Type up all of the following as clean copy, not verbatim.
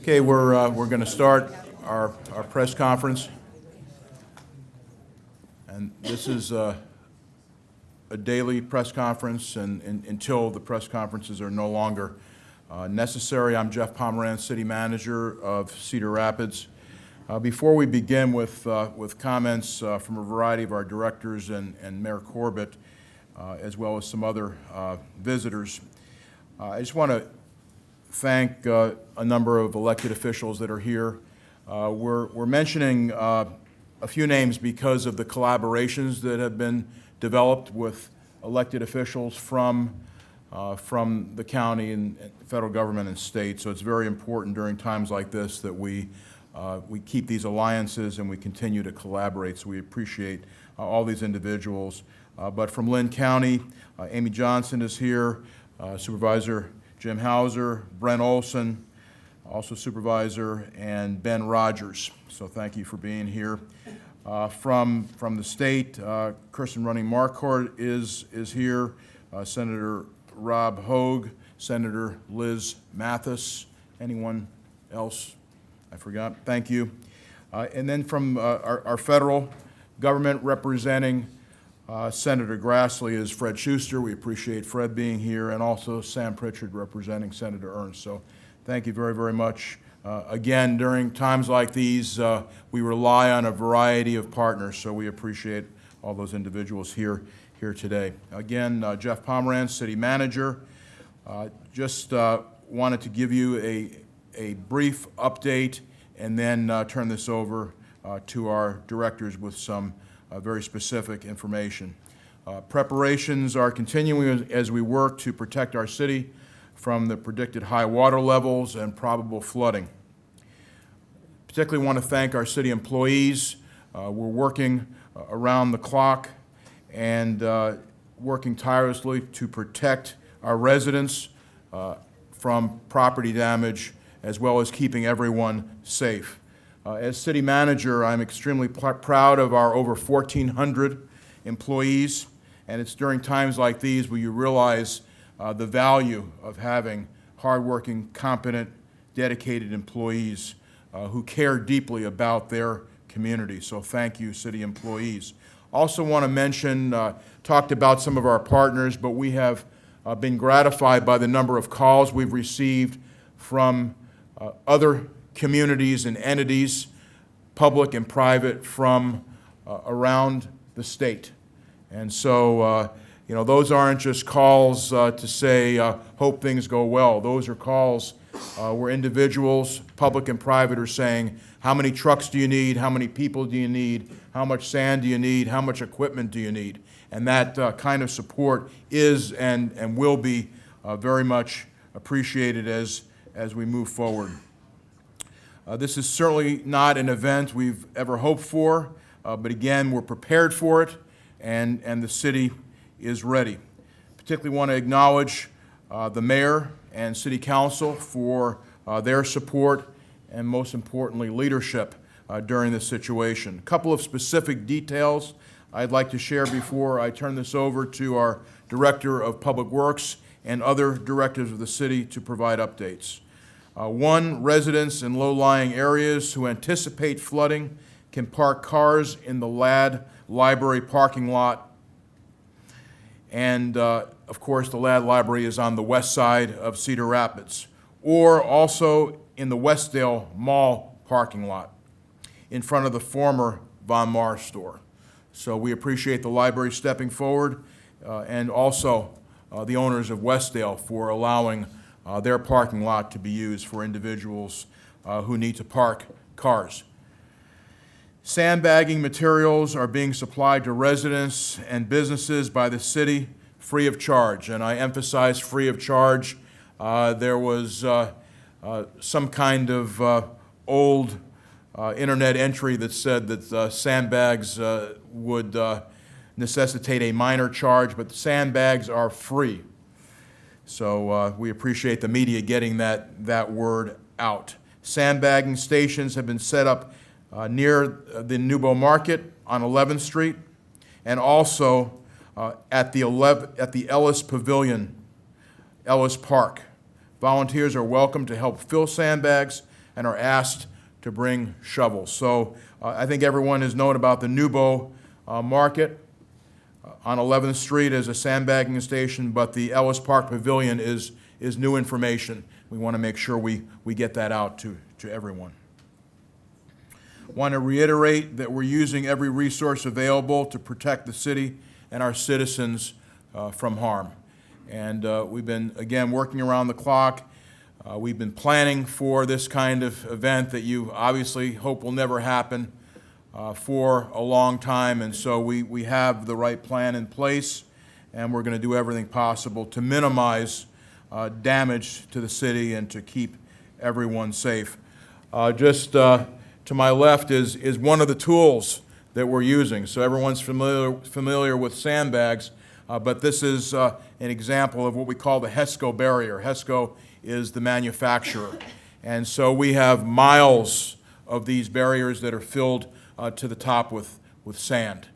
Okay, we're going to start our press conference, and this is a daily press conference, and until the press conferences are no longer necessary. I'm Jeff Pomerantz, City Manager of Cedar Rapids. Before we begin with comments from a variety of our directors and Mayor Corbett, as well as some other visitors, I just want to thank a number of elected officials that are here. We're mentioning a few names because of the collaborations that have been developed with elected officials from the county and federal government and state. So it's very important during times like this that we keep these alliances and we continue to collaborate. So we appreciate all these individuals. But from Lynn County, Amy Johnson is here, Supervisor Jim Hauser, Brent Olson, also Supervisor, and Ben Rogers. So thank you for being here. From the state, Kirsten Running Marquardt is here, Senator Rob Hogue, Senator Liz Mathis. Anyone else I forgot? Thank you. And then from our federal government representing Senator Grassley is Fred Schuster. We appreciate Fred being here, and also Sam Pritchard representing Senator Ernst. So thank you very, very much. Again, during times like these, we rely on a variety of partners, so we appreciate all those individuals here today. Again, Jeff Pomerantz, City Manager. Just wanted to give you a brief update and then turn this over to our directors with some very specific information. Preparations are continuing as we work to protect our city from the predicted high water levels and probable flooding. Particularly want to thank our city employees. We're working around the clock and working tirelessly to protect our residents from property damage, as well as keeping everyone safe. As city manager, I'm extremely proud of our over 1,400 employees, and it's during times like these where you realize the value of having hardworking, competent, dedicated employees who care deeply about their community. So thank you, city employees. Also want to mention, talked about some of our partners, but we have been gratified by the number of calls we've received from other communities and entities, public and private, from around the state. And so, those aren't just calls to say, hope things go well. Those are calls where individuals, public and private, are saying, how many trucks do you need? How many people do you need? How much sand do you need? How much equipment do you need? And that kind of support is and will be very much appreciated as we move forward. This is certainly not an event we've ever hoped for, but again, we're prepared for it, and the city is ready. Particularly want to acknowledge the mayor and city council for their support and, most importantly, leadership during this situation. A couple of specific details I'd like to share before I turn this over to our Director of Public Works and other directors of the city to provide updates. One, residents in low-lying areas who anticipate flooding can park cars in the Ladd Library parking lot. And, of course, the Ladd Library is on the west side of Cedar Rapids, or also in the Westdale Mall parking lot in front of the former Von Maur store. So we appreciate the library stepping forward and also the owners of Westdale for allowing their parking lot to be used for individuals who need to park cars. Sandbagging materials are being supplied to residents and businesses by the city free of charge, and I emphasize free of charge. There was some kind of old internet entry that said that sandbags would necessitate a minor charge, but the sandbags are free. So we appreciate the media getting that word out. Sandbagging stations have been set up near the Newbo Market on 11th Street, and also at the Ellis Pavilion, Ellis Park. Volunteers are welcome to help fill sandbags and are asked to bring shovels. So I think everyone has known about the Nubo Market on 11th Street as a sandbagging station, but the Ellis Park Pavilion is new information. We want to make sure we get that out to everyone. Want to reiterate that we're using every resource available to protect the city and our citizens from harm. And we've been, again, working around the clock. We've been planning for this kind of event that you obviously hope will never happen for a long time, and so we have the right plan in place, and we're going to do everything possible to minimize damage to the city and to keep everyone safe. Just to my left is one of the tools that we're using. So everyone's familiar with sandbags, but this is an example of what we call the HESCO barrier. HESCO is the manufacturer. And so we have miles of these barriers that are filled to the top with sand.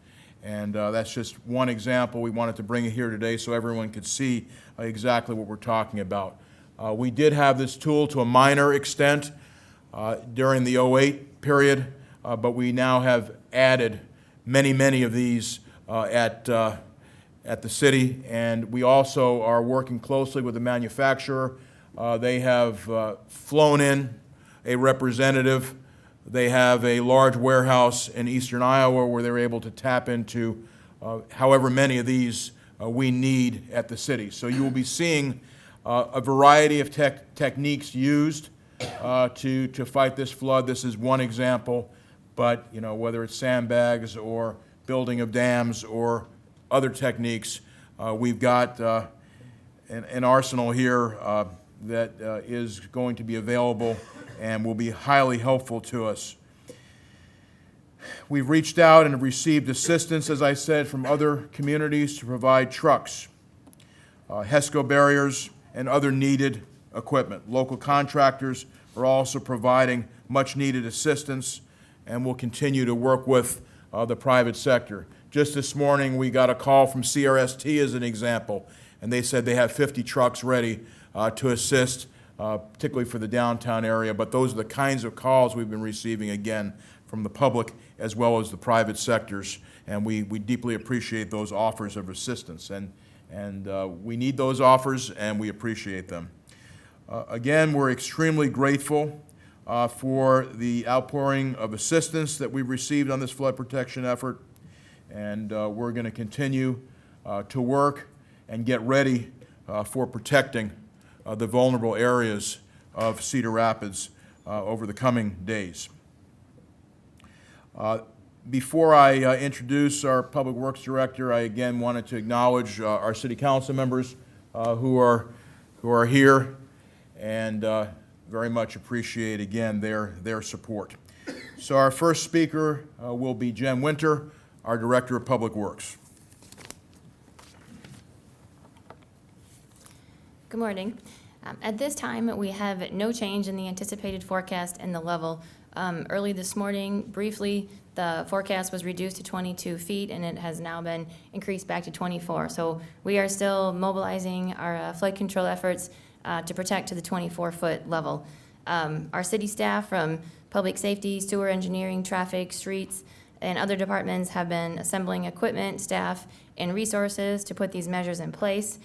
And that's just one example. We wanted to bring it here today so everyone could see exactly what we're talking about. We did have this tool to a minor extent during the 2008 period, but we now have added many of these at the city, and we also are working closely with the manufacturer. They have flown in a representative. They have a large warehouse in eastern Iowa where they're able to tap into however many of these we need at the city. So you will be seeing a variety of techniques used to fight this flood. This is one example, but whether it's sandbags or building of dams or other techniques, we've got an arsenal here that is going to be available and will be highly helpful to us. We've reached out and have received assistance, as I said, from other communities to provide trucks, HESCO barriers, and other needed equipment. Local contractors are also providing much-needed assistance, and will continue to work with the private sector. Just this morning, we got a call from CRST as an example, and they said they have 50 trucks ready to assist, particularly for the downtown area. But those are the kinds of calls we've been receiving, again, from the public as well as the private sectors, and we deeply appreciate those offers of assistance. And we need those offers, and we appreciate them. Again, we're extremely grateful for the outpouring of assistance that we've received on this flood protection effort, and we're going to continue to work and get ready for protecting the vulnerable areas of Cedar Rapids over the coming days. Before I introduce our Public Works Director, I again wanted to acknowledge our City Council members who are here, and very much appreciate, again, their support. So our first speaker will be Jen Winter, our Director of Public Works. Good morning. At this time, we have no change in the anticipated forecast and the level. Early this morning, briefly, the forecast was reduced to 22 feet, and it has now been increased back to 24. So we are still mobilizing our flood control efforts to protect to the 24-foot level. Our city staff from public safety, sewer engineering, traffic, streets, and other departments have been assembling equipment, staff, and resources to put these measures in place.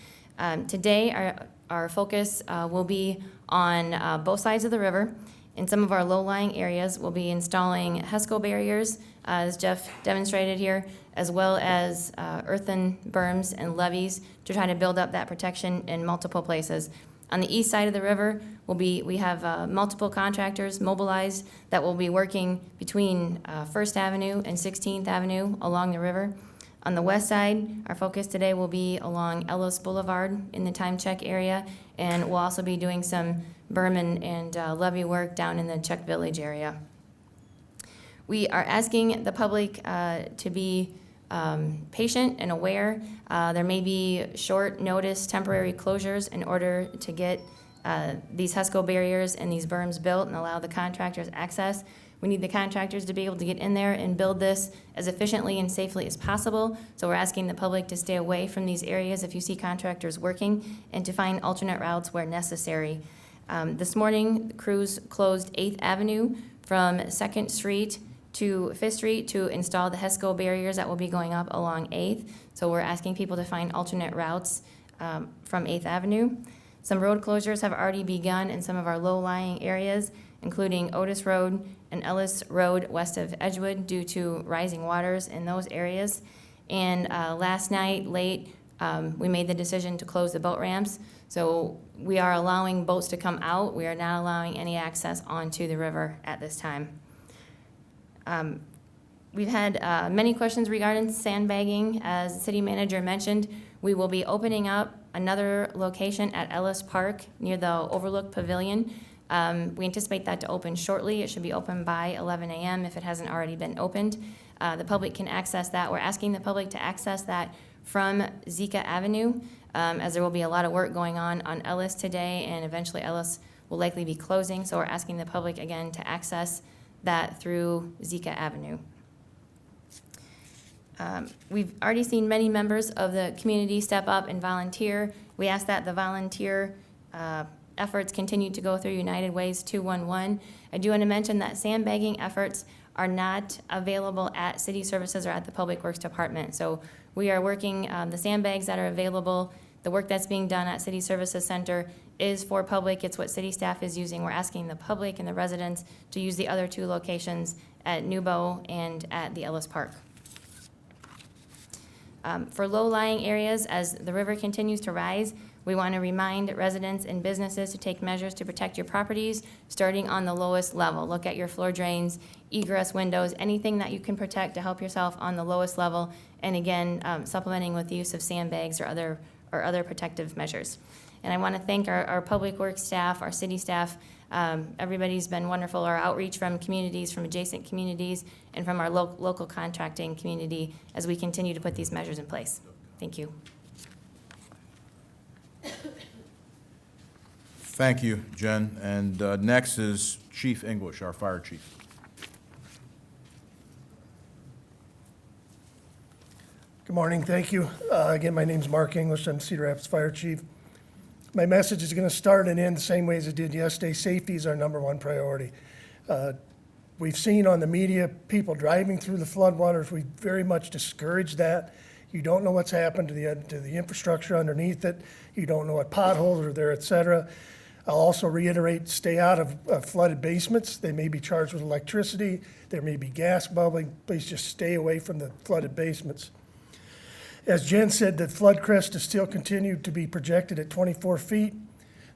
Today, our focus will be on both sides of the river. In some of our low-lying areas, we'll be installing HESCO barriers, as Jeff demonstrated here, as well as earthen berms and levees to try to build up that protection in multiple places. On the east side of the river, we have multiple contractors mobilized that will be working between 1st Avenue and 16th Avenue along the river. On the west side, our focus today will be along Ellis Boulevard in the time check area, and we'll also be doing some berm and levee work down in the Czech Village area. We are asking the public to be patient and aware. There may be short notice temporary closures in order to get these HESCO barriers and these berms built and allow the contractors access. We need the contractors to be able to get in there and build this as efficiently and safely as possible. So we're asking the public to stay away from these areas if you see contractors working, and to find alternate routes where necessary. This morning, the crews closed 8th Avenue from 2nd Street to 5th Street to install the HESCO barriers that will be going up along 8th. So we're asking people to find alternate routes from 8th Avenue. Some road closures have already begun in some of our low-lying areas, including Otis Road and Ellis Road west of Edgewood due to rising waters in those areas. And last night, late, we made the decision to close the boat ramps. So we are allowing boats to come out. We are not allowing any access onto the river at this time. We've had many questions regarding sandbagging. As the city manager mentioned, we will be opening up another location at Ellis Park near the Overlook Pavilion. We anticipate that to open shortly. It should be open by 11 a.m. if it hasn't already been opened. The public can access that. We're asking the public to access that from Zika Avenue, as there will be a lot of work going on Ellis today, and eventually Ellis will likely be closing. So we're asking the public again to access that through Zika Avenue. We've already seen many members of the community step up and volunteer. We ask that the volunteer efforts continue to go through United Way's 211. I do want to mention that sandbagging efforts are not available at city services or at the Public Works Department. So we are working, the sandbags that are available, the work that's being done at City Services Center is for public. It's what city staff is using. We're asking the public and the residents to use the other two locations at Newbow and at the Ellis Park. For low-lying areas, as the river continues to rise, we want to remind residents and businesses to take measures to protect your properties, starting on the lowest level. Look at your floor drains, egress windows, anything that you can protect to help yourself on the lowest level, and again, supplementing with the use of sandbags or other protective measures. And I want to thank our public works staff, our city staff. Everybody's been wonderful. Our outreach from communities, from adjacent communities, and from our local contracting community as we continue to put these measures in place. Thank you. Thank you, Jen. And next is Chief English, our fire chief. Good morning, thank you. Again, my name's Mark English, I'm Cedar Rapids Fire Chief. My message is going to start and end the same way as it did yesterday. Safety is our number one priority. We've seen on the media people driving through the floodwaters. We very much discourage that. You don't know what's happened to the infrastructure underneath it. You don't know what potholes are there, et cetera. I'll also reiterate, stay out of flooded basements. They may be charged with electricity. There may be gas bubbling. Please just stay away from the flooded basements. As Jen said, the flood crest is still continued to be projected at 24 feet.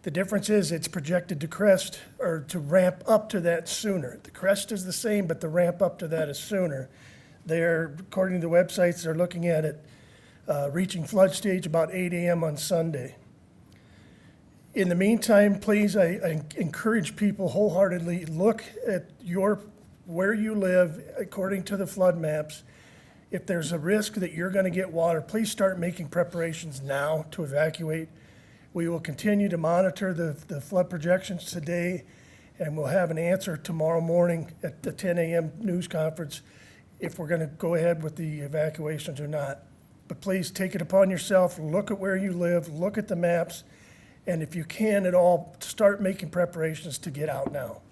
The difference is it's projected to crest or to ramp up to that sooner. The crest is the same, but the ramp up to that is sooner. They're, according to the websites, they're looking at it reaching flood stage about 8 a.m. on Sunday. In the meantime, please, I encourage people wholeheartedly, look at where you live according to the flood maps. If there's a risk that you're going to get water, please start making preparations now to evacuate. We will continue to monitor the flood projections today, and we'll have an answer tomorrow morning at the 10 a.m. news conference if we're going to go ahead with the evacuations or not. But please take it upon yourself, look at where you live, look at the maps, and if you can at all, start making preparations to get out now.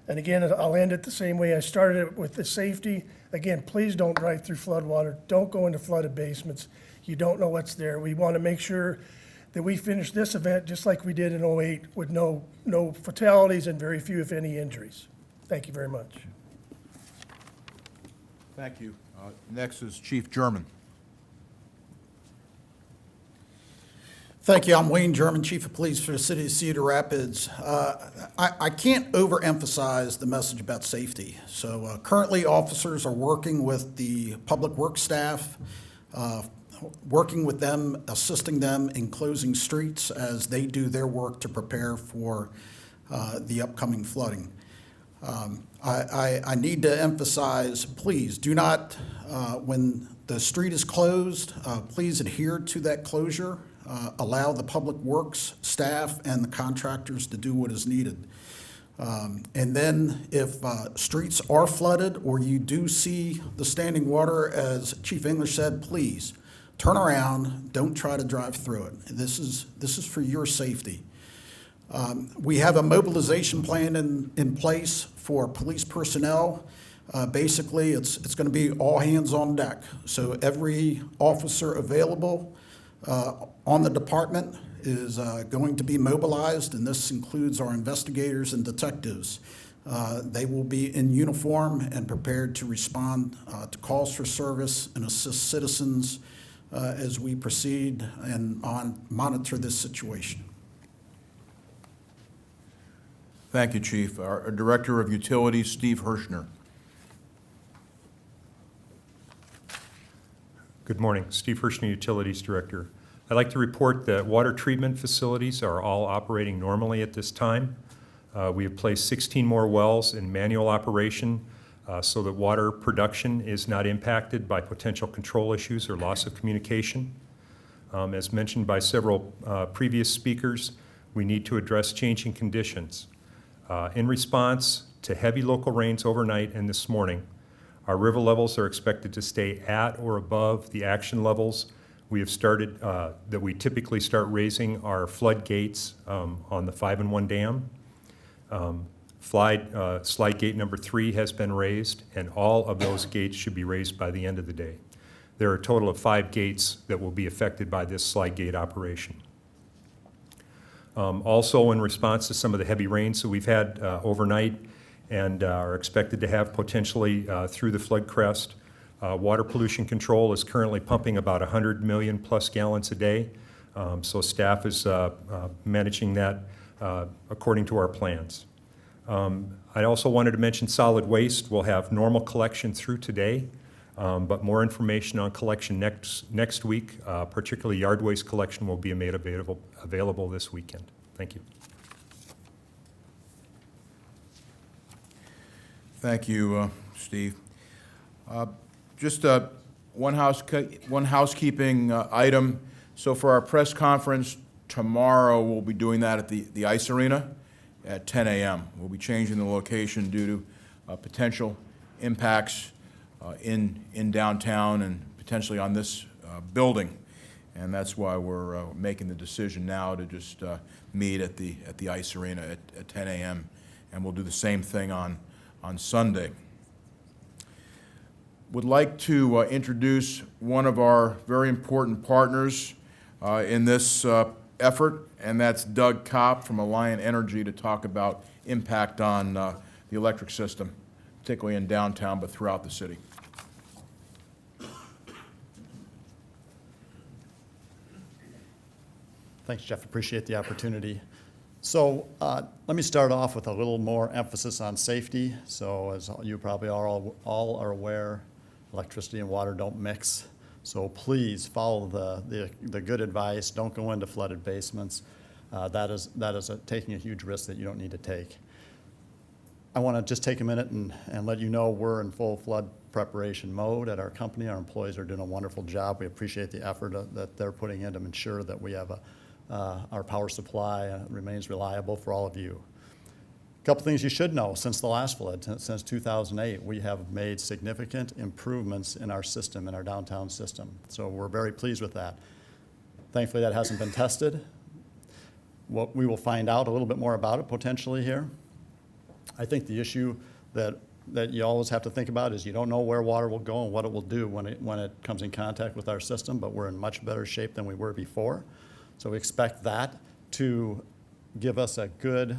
And again, I'll end it the same way I started it with the safety. Again, please don't drive through floodwater. Don't go into flooded basements. You don't know what's there. We want to make sure that we finish this event just like we did in '08 with no fatalities and very few, if any, injuries. Thank you very much. Thank you. Next is Chief German. Thank you. I'm Wayne German, Chief of Police for the City of Cedar Rapids. I can't overemphasize the message about safety. So currently, officers are working with the public works staff, working with them, assisting them in closing streets as they do their work to prepare for the upcoming flooding. I need to emphasize, please do not, when the street is closed, please adhere to that closure. Allow the public works staff and the contractors to do what is needed. And then if streets are flooded or you do see the standing water, as Chief English said, please turn around, don't try to drive through it. This is for your safety. We have a mobilization plan in place for police personnel. Basically, it's going to be all hands on deck. So every officer available on the department is going to be mobilized, and this includes our investigators and detectives. They will be in uniform and prepared to respond to calls for service and assist citizens as we proceed and monitor this situation. Thank you, Chief. Our Director of Utilities, Steve Hirschner. Good morning. Steve Hirschner, Utilities Director. I'd like to report that water treatment facilities are all operating normally at this time. We have placed 16 more wells in manual operation so that water production is not impacted by potential control issues or loss of communication. As mentioned by several previous speakers, we need to address changing conditions. In response to heavy local rains overnight and this morning, our river levels are expected to stay at or above the action levels. We have started, that we typically start raising our flood gates on the 5-in-1 dam. Slide gate number 3 has been raised, and all of those gates should be raised by the end of the day. There are a total of 5 gates that will be affected by this slide gate operation. Also, in response to some of the heavy rains that we've had overnight and are expected to have potentially through the flood crest, water pollution control is currently pumping about 100 million plus gallons a day. So staff is managing that according to our plans. I also wanted to mention solid waste. We'll have normal collection through today, but more information on collection next week, particularly yard waste collection, will be made available this weekend. Thank you. Thank you, Steve. Just one housekeeping item. So for our press conference tomorrow, we'll be doing that at the Ice Arena at 10 a.m. We'll be changing the location due to potential impacts in downtown and potentially on this building. And that's why we're making the decision now to just meet at the Ice Arena at 10 a.m. And we'll do the same thing on Sunday. Would like to introduce one of our very important partners in this effort, and that's Doug Kopp from Alliant Energy to talk about impact on the electric system, particularly in downtown, but throughout the city. Thanks, Jeff. Appreciate the opportunity. So let me start off with a little more emphasis on safety. So as you probably all are aware, electricity and water don't mix. So please follow the good advice. Don't go into flooded basements. That is taking a huge risk that you don't need to take. I want to just take a minute and let you know we're in full flood preparation mode at our company. Our employees are doing a wonderful job. We appreciate the effort that they're putting in to ensure that we have our power supply remains reliable for all of you. A couple things you should know. Since the last flood, since 2008, we have made significant improvements in our system, in our downtown system. So we're very pleased with that. Thankfully, that hasn't been tested. What we will find out a little bit more about it potentially here. I think the issue that you always have to think about is you don't know where water will go and what it will do when it comes in contact with our system, but we're in much better shape than we were before. So we expect that to give us a good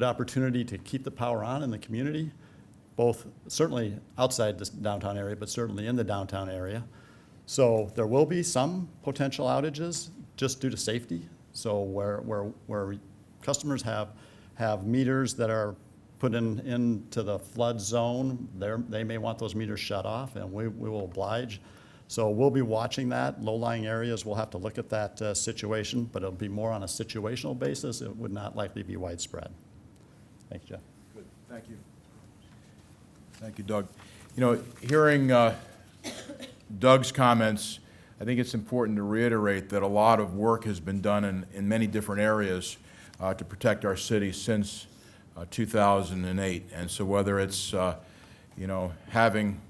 opportunity to keep the power on in the community, both certainly outside this downtown area, but certainly in the downtown area. So there will be some potential outages just due to safety. So where customers have meters that are put into the flood zone, they may want those meters shut off, and we will oblige. So we'll be watching that. Low-lying areas, we'll have to look at that situation, but it'll be more on a situational basis. It would not likely be widespread. Thanks, Jeff. Good. Thank you. Thank you, Doug. You know, hearing Doug's comments, I think it's important to reiterate that a lot of work has been done in many different areas to protect our city since 2008. And so whether it's, having,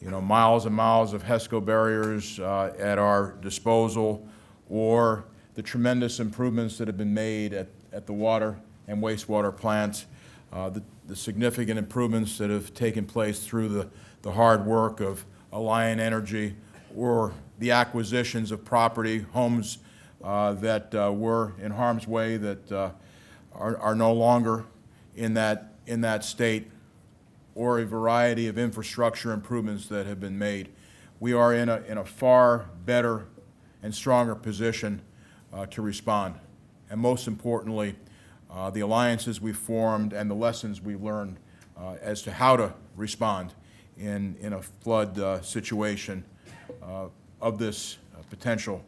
miles and miles of HESCO barriers at our disposal, or the tremendous improvements that have been made at the water and wastewater plants, the significant improvements that have taken place through the hard work of Alliant Energy, or the acquisitions of property, homes that were in harm's way that are no longer in that state, or a variety of infrastructure improvements that have been made. We are in a far better and stronger position to respond. And most importantly, the alliances we formed and the lessons we learned as to how to respond in a flood situation of this potential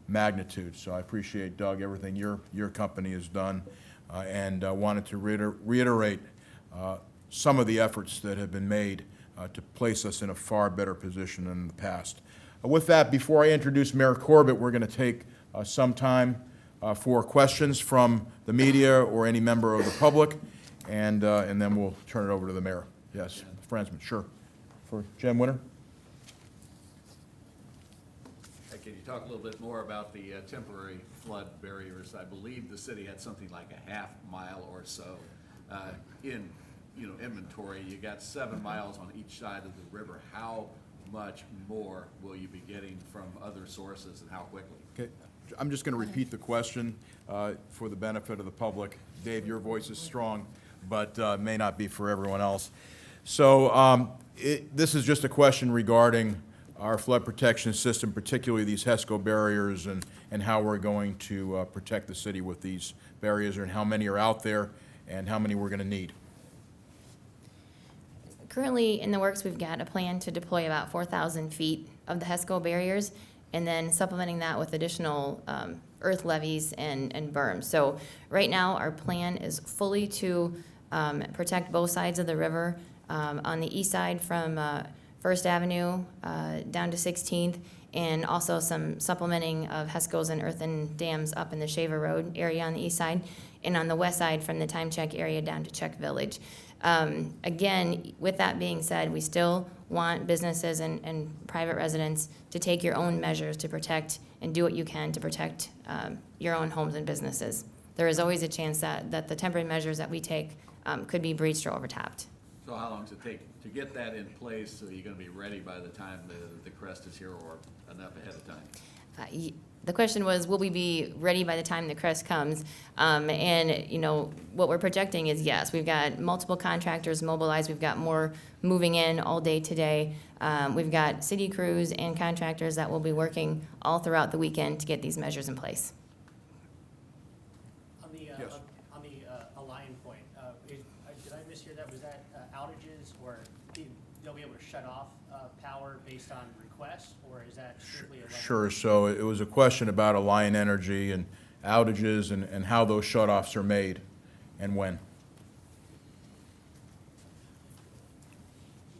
magnitude. So I appreciate, Doug, everything your company has done, and wanted to reiterate some of the efforts that have been made to place us in a far better position than in the past. With that, before I introduce Mayor Corbett, we're going to take some time for questions from the media or any member of the public, and then we'll turn it over to the mayor. Yes, Fransman, sure. For Jen Winter. Can you talk a little bit more about the temporary flood barriers? I believe the city had something like a half mile or so in inventory. You got 7 miles on each side of the river. How much more will you be getting from other sources, and how quickly? Okay, I'm just going to repeat the question for the benefit of the public. Dave, your voice is strong, but may not be for everyone else. So this is just a question regarding our flood protection system, particularly these HESCO barriers, and how we're going to protect the city with these barriers, and how many are out there, and how many we're going to need. Currently, in the works, we've got a plan to deploy about 4,000 feet of the HESCO barriers, and then supplementing that with additional earth levees and berms. So right now, our plan is fully to protect both sides of the river. On the east side from First Avenue down to 16th, and also some supplementing of HESCOs and earthen dams up in the Shaver Road area on the east side, and on the west side from the Time Check area down to Check Village. Again, with that being said, we still want businesses and private residents to take your own measures to protect and do what you can to protect your own homes and businesses. There is always a chance that the temporary measures that we take could be breached or overtapped. So how long does it take to get that in place, so you're going to be ready by the time the crest is here, or enough ahead of time? The question was, will we be ready by the time the crest comes? And, what we're projecting is yes. We've got multiple contractors mobilized. We've got more moving in all day today. We've got city crews and contractors that will be working all throughout the weekend to get these measures in place. On the, Yes. on the Alliant point, did I mishear that? Was that outages, or they'll be able to shut off power based on requests, or is that strictly a weather? Sure, so it was a question about Alliant Energy and outages and how those shutoffs are made and when.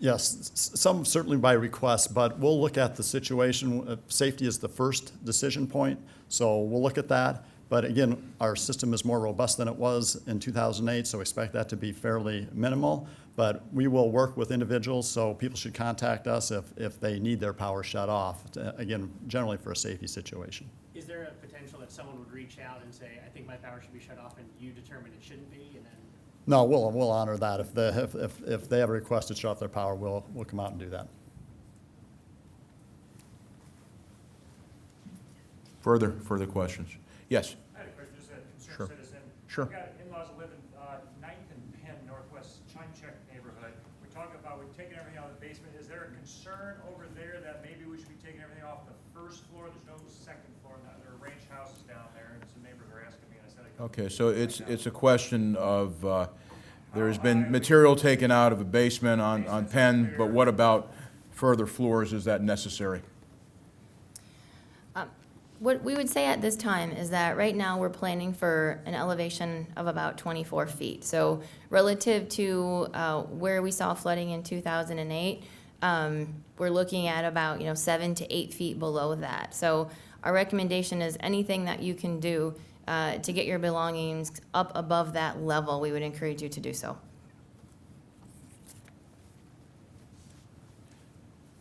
Yes, some certainly by request, but we'll look at the situation. Safety is the first decision point, so we'll look at that. But again, our system is more robust than it was in 2008, so expect that to be fairly minimal. But we will work with individuals, so people should contact us if they need their power shut off, again, generally for a safety situation. Is there a potential that someone would reach out and say, I think my power should be shut off, and you determine it shouldn't be, and then? No, we'll honor that. If they have a request to shut off their power, we'll come out and do that. Further questions? Yes? I had a question, just a Sure. concerned citizen. Sure. I've got in-laws that live in 9th and Penn, Northwest Chimchek neighborhood. We're talking about, we're taking everything out of the basement. Is there a concern over there that maybe we should be taking everything off the first floor? There's no second floor, and there are ranch houses down there, and some neighbors are asking me, and I said I couldn't. Okay, so it's a question of, there has been material taken out of a basement on Penn, but what about further floors? Is that necessary? What we would say at this time is that right now we're planning for an elevation of about 24 feet. So relative to where we saw flooding in 2008, we're looking at about 7 to 8 feet below that. So our recommendation is anything that you can do to get your belongings up above that level, we would encourage you to do so.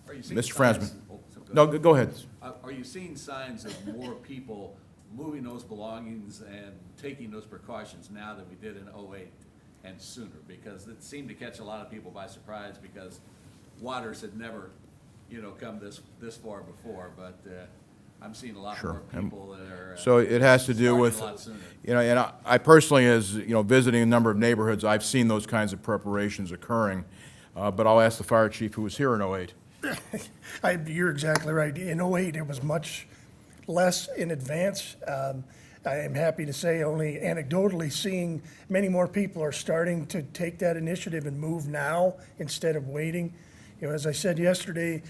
Are you seeing Mr. signs- Fransman. Oh, so No, go ahead. Are you seeing signs of more people moving those belongings and taking those precautions now than we did in '08 and sooner, because it seemed to catch a lot of people by surprise, because waters had never, come this far before, but I'm seeing a lot Sure. more people that are. So it has to do starting with, a lot sooner. and I personally, as, visiting a number of neighborhoods, I've seen those kinds of preparations occurring. But I'll ask the fire chief who was here in '08. You're exactly right. In '08, it was much less in advance. I am happy to say, only anecdotally, seeing many more people are starting to take that initiative and move now instead of waiting. As I said yesterday,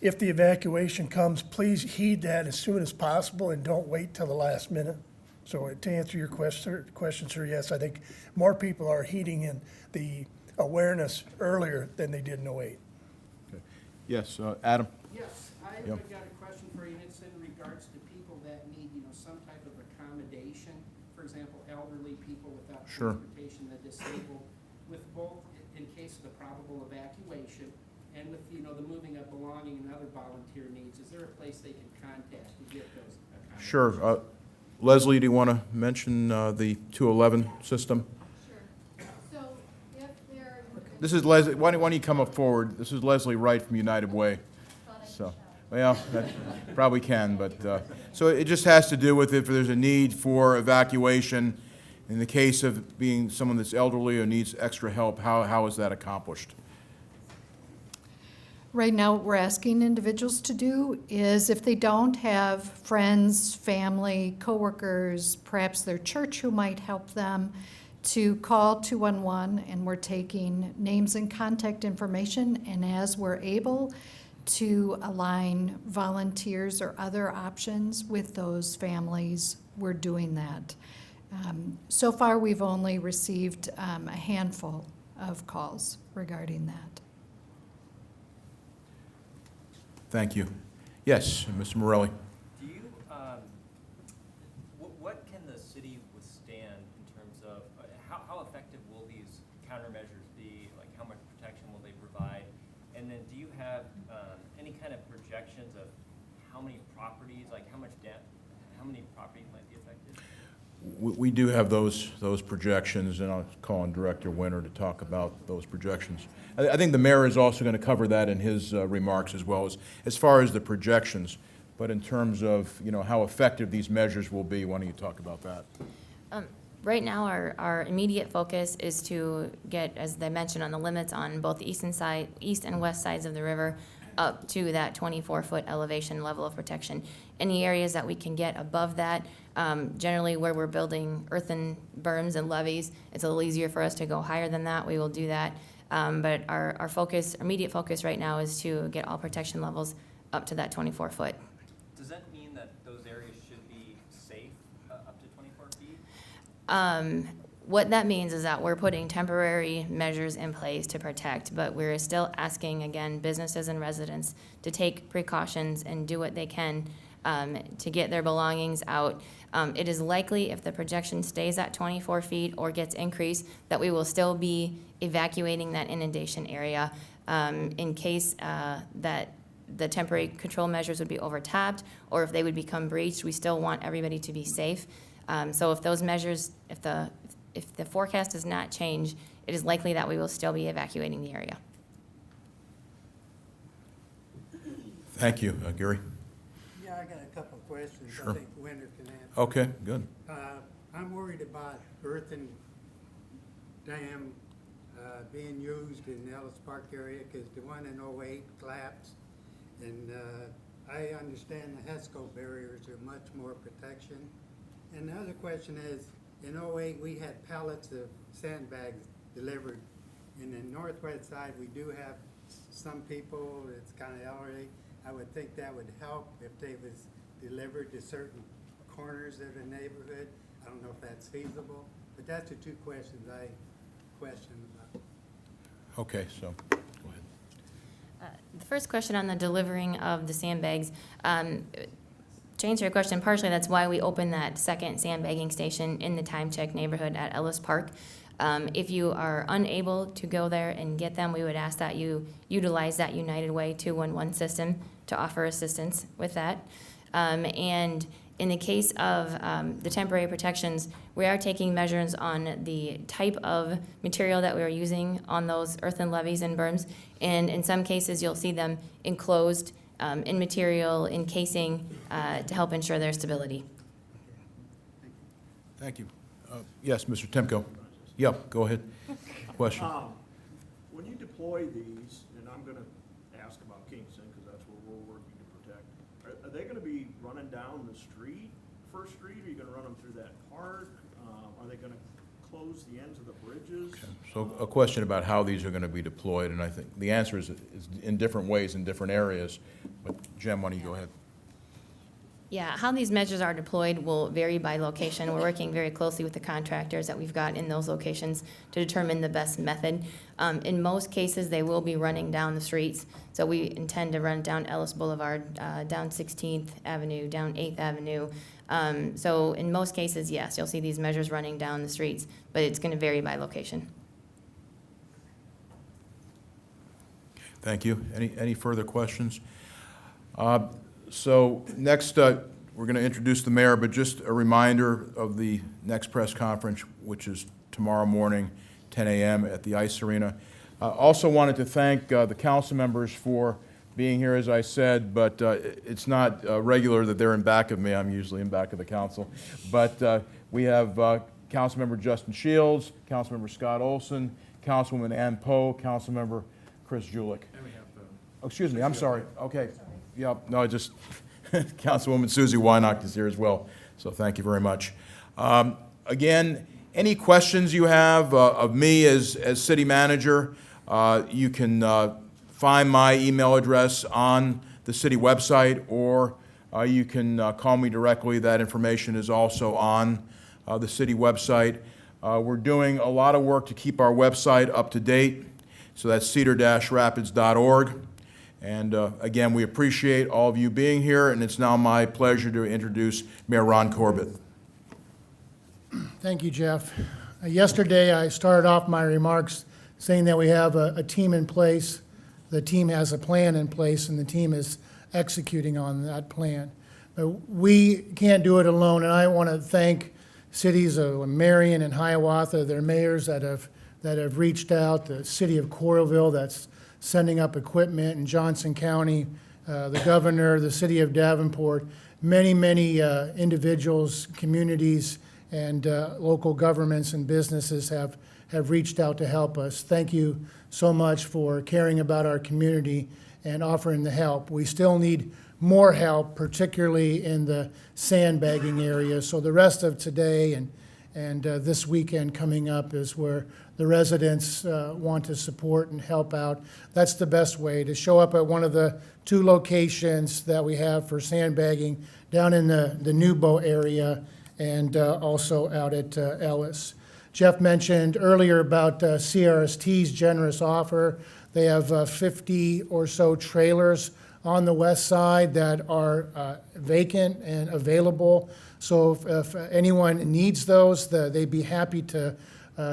if the evacuation comes, please heed that as soon as possible and don't wait till the last minute. So to answer your question, sir, yes, I think more people are heeding in the awareness earlier than they did in '08. Yes, Adam? Yes, I've Yep. got a question for you, and it's in regards to people that need, some type of accommodation. For example, elderly people without Sure. transportation, the disabled, with both in case of the probable evacuation and with, the moving of belonging and other volunteer needs. Is there a place they can contact to get those accommodations? Sure. Leslie, do you want to mention the 211 system? Sure. So if they're. This is Leslie, why don't you come up forward? This is Leslie Wright from United Way. So, well, that probably can, but, so it just has to do with if there's a need for evacuation. In the case of being someone that's elderly or needs extra help, how is that accomplished? Right now, what we're asking individuals to do is if they don't have friends, family, coworkers, perhaps their church who might help them, to call 211, and we're taking names and contact information, and as we're able to align volunteers or other options with those families, we're doing that. So far, we've only received a handful of calls regarding that. Thank you. Yes, Mr. Morelli? Do you, what can the city withstand in terms of, how effective will these countermeasures be? Like, how much protection will they provide? And then do you have any kind of projections of how many properties, like how many properties might be affected? We do have those projections, and I'll call on Director Winter to talk about those projections. I think the mayor is also going to cover that in his remarks as well, as far as the projections. But in terms of, how effective these measures will be, why don't you talk about that? Right now, our immediate focus is to get, as I mentioned, on the limits on both the east and west sides of the river, up to that 24-foot elevation level of protection. Any areas that we can get above that, generally where we're building earthen berms and levees, it's a little easier for us to go higher than that. We will do that. But our immediate focus right now is to get all protection levels up to that 24-foot. Does that mean that those areas should be safe up to 24 feet? What that means is that we're putting temporary measures in place to protect, but we're still asking, again, businesses and residents to take precautions and do what they can to get their belongings out. It is likely, if the projection stays at 24 feet or gets increased, that we will still be evacuating that inundation area in case that the temporary control measures would be overtapped, or if they would become breached. We still want everybody to be safe. So if those measures, if the forecast does not change, it is likely that we will still be evacuating the area. Thank you. Gary? Yeah, I got a couple of questions. Sure. I think Winter can answer. Okay, good. I'm worried about earthen dam being used in the Ellis Park area because the one in '08 collapsed. And I understand the HESCO barriers are much more protection. And the other question is, in '08, we had pallets of sandbags delivered. In the northwest side, we do have some people that's kind of elderly. I would think that would help if they was delivered to certain corners of the neighborhood. I don't know if that's feasible, but that's the two questions I question about. Okay, so, go ahead. The first question on the delivering of the sandbags, to answer your question, partially that's why we opened that second sandbagging station in the Time Check neighborhood at Ellis Park. If you are unable to go there and get them, we would ask that you utilize that United Way 211 system to offer assistance with that. And In the case of the temporary protections, we are taking measures on the type of material that we are using on those earthen levees and berms. And in some cases, you'll see them enclosed in material, in casing, to help ensure their stability. Thank you. Yes, Mr. Timko. Yeah, go ahead. Question. When you deploy these, and I'm gonna ask about Kingston, because that's where we're working to protect, are they gonna be running down the street, First Street? Are you gonna run them through that park? Are they gonna close the ends of the bridges? So a question about how these are going to be deployed, and I think the answer is in different ways in different areas. But Jem, why don't you go ahead? Yeah, how these measures are deployed will vary by location. We're working very closely with the contractors that we've got in those locations to determine the best method. In most cases, they will be running down the streets. So we intend to run down Ellis Boulevard, down 16th Avenue, down 8th Avenue. So in most cases, yes, you'll see these measures running down the streets, but it's going to vary by location. Thank you. Any further questions? So next, we're going to introduce the mayor, but just a reminder of the next press conference, which is tomorrow morning, 10 a.m. at the Ice Arena. Also wanted to thank the council members for being here, as I said, but it's not regular that they're in back of me. I'm usually in back of the council. But we have Councilmember Justin Shields, Councilmember Scott Olson, Councilwoman Ann Poe, Councilmember Chris Julik. Oh, excuse me, I'm sorry. Okay. Yep, no, just Councilwoman Susie Wynock is here as well, so thank you very much. Again, any questions you have of me as city manager, you can find my email address on the city website, or you can call me directly. That information is also on the city website. We're doing a lot of work to keep our website up to date, so that's cedar-rapids.org. And again, we appreciate all of you being here, and it's now my pleasure to introduce Mayor Ron Corbett. Thank you, Jeff. Yesterday, I started off my remarks saying that we have a team in place, the team has a plan in place, and the team is executing on that plan. But we can't do it alone, and I want to thank cities of Marion and Hiawatha, their mayors that have reached out, the city of Coralville that's sending up equipment in Johnson County, the governor, the city of Davenport, many individuals, communities, and local governments and businesses have reached out to help us. Thank you so much for caring about our community and offering the help. We still need more help, particularly in the sandbagging area. So the rest of today and this weekend coming up is where the residents want to support and help out. That's the best way, to show up at one of the 2 locations that we have for sandbagging down in the Newbo area and also out at Ellis. Jeff mentioned earlier about CRST's generous offer. They have 50 or so trailers on the west side that are vacant and available. So if anyone needs those, they'd be happy to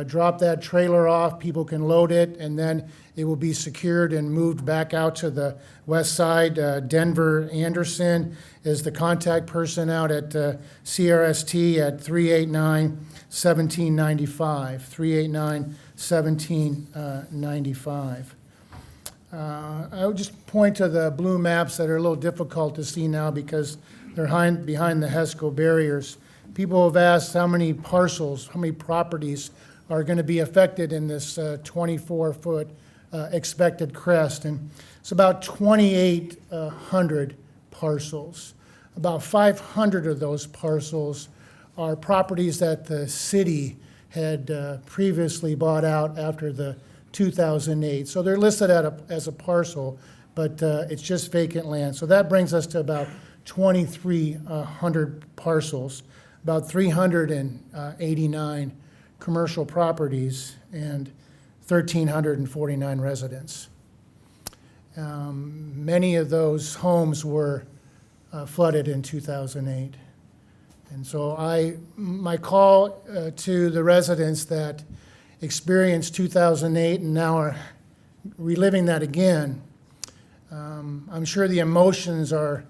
drop that trailer off. People can load it, and then it will be secured and moved back out to the west side. Denver Anderson is the contact person out at CRST at 389-1795, 389-1795. I would just point to the blue maps that are a little difficult to see now because they're behind the HESCO barriers. People have asked how many parcels, how many properties are going to be affected in this 24-foot expected crest. And it's about 2,800 parcels. About 500 of those parcels are properties that the city had previously bought out after the 2008. So they're listed as a parcel, but it's just vacant land. So that brings us to about 2,300 parcels, about 389 commercial properties, and 1,349 residents. Many of those homes were flooded in 2008. And so my call to the residents that experienced 2008 and now are reliving that again, I'm sure the emotions are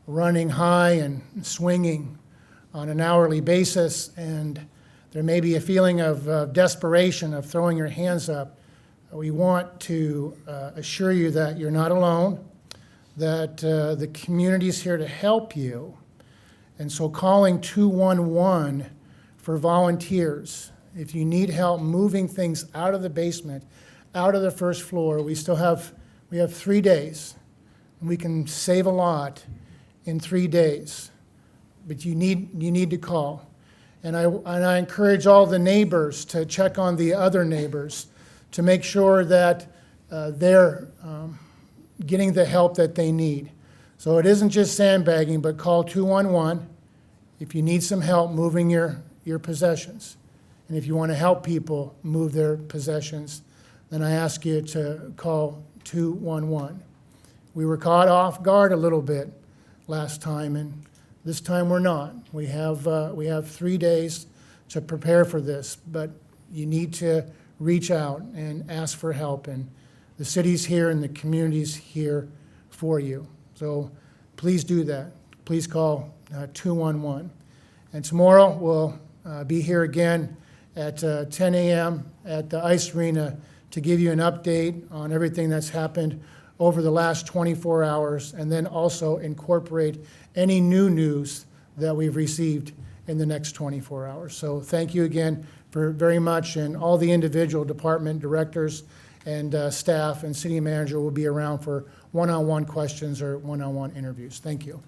running high and swinging, on an hourly basis, and there may be a feeling of desperation, of throwing your hands up. We want to assure you that you're not alone, that the community's here to help you. And so calling 211 for volunteers, if you need help moving things out of the basement, out of the first floor, we have 3 days. And we can save a lot in 3 days. But you need to call. And I encourage all the neighbors to check on the other neighbors to make sure that they're getting the help that they need. So it isn't just sandbagging, but call 211 if you need some help moving your possessions. And if you want to help people move their possessions, then I ask you to call 211. We were caught off guard a little bit last time, and this time we're not. We have 3 days to prepare for this, but you need to reach out and ask for help, and the city's here and the community's here for you. So please do that. Please call 211. And tomorrow we'll be here again at 10 a.m. at the ice arena to give you an update on everything that's happened over the last 24 hours, and then also incorporate any new news that we've received in the next 24 hours. So thank you again very much, and all the individual department directors and staff and city manager will be around for one-on-one questions or one-on-one interviews. Thank you.